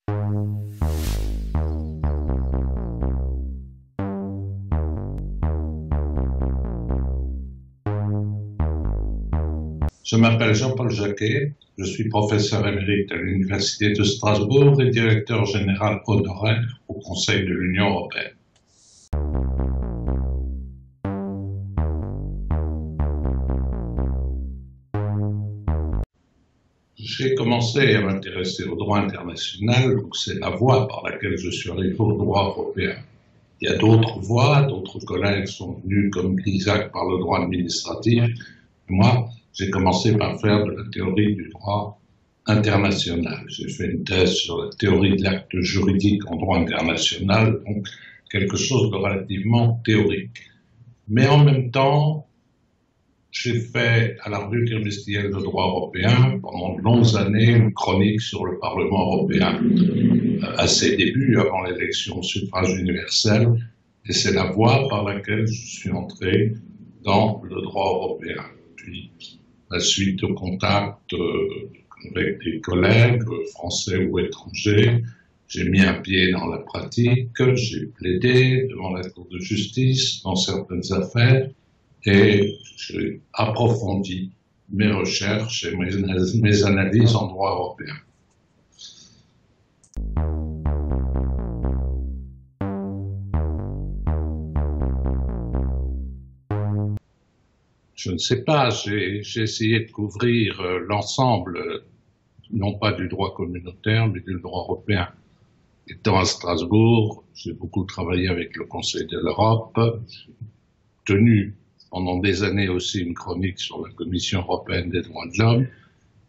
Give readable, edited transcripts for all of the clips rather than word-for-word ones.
Je m'appelle Jean-Paul Jacquet, je suis professeur émérite à l'Université de Strasbourg et directeur général honoraire au Conseil de l'Union européenne. J'ai commencé à m'intéresser au droit international, donc c'est la voie par laquelle je suis arrivé au droit européen. Il y a d'autres voies, d'autres collègues sont venus comme Isaac par le droit administratif. Moi, j'ai commencé par faire de la théorie du droit international. J'ai fait une thèse sur la théorie de l'acte juridique en droit international, donc quelque chose de relativement théorique. Mais en même temps, j'ai fait à la revue trimestrielle de droit européen pendant de longues années une chronique sur le Parlement européen, à ses débuts, avant l'élection au suffrage universel, et c'est la voie par laquelle je suis entré dans le droit européen. Puis, la suite de contact avec des collègues français ou étrangers, j'ai mis un pied dans la pratique, j'ai plaidé devant la Cour de justice dans certaines affaires et j'ai approfondi mes recherches et mes analyses en droit européen. Je ne sais pas, j'ai essayé de couvrir l'ensemble, non pas du droit communautaire, mais du droit européen. Étant à Strasbourg, j'ai beaucoup travaillé avec le Conseil de l'Europe, j'ai tenu pendant des années aussi une chronique sur la Commission européenne des droits de l'homme,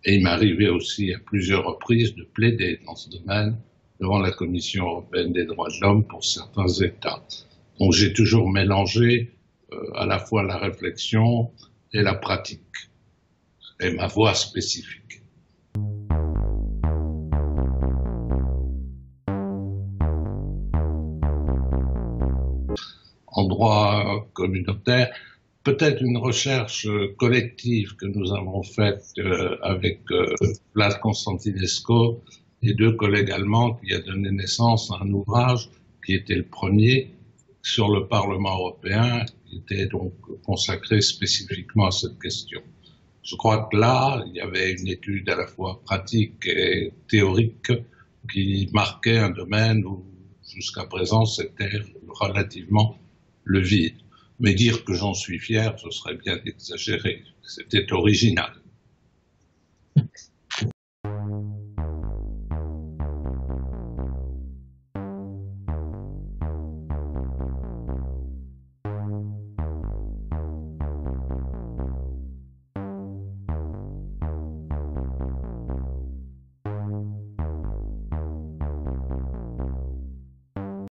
et il m'est arrivé aussi à plusieurs reprises de plaider dans ce domaine devant la Commission européenne des droits de l'homme pour certains États. Donc j'ai toujours mélangé à la fois la réflexion et la pratique, et ma voie spécifique. En droit communautaire, peut-être une recherche collective que nous avons faite avec Vlad Constantinescu et deux collègues allemands qui a donné naissance à un ouvrage qui était le premier sur le Parlement européen, qui était donc consacré spécifiquement à cette question. Je crois que là, il y avait une étude à la fois pratique et théorique qui marquait un domaine où jusqu'à présent c'était relativement le vide. Mais dire que j'en suis fier, ce serait bien exagéré. C'était original.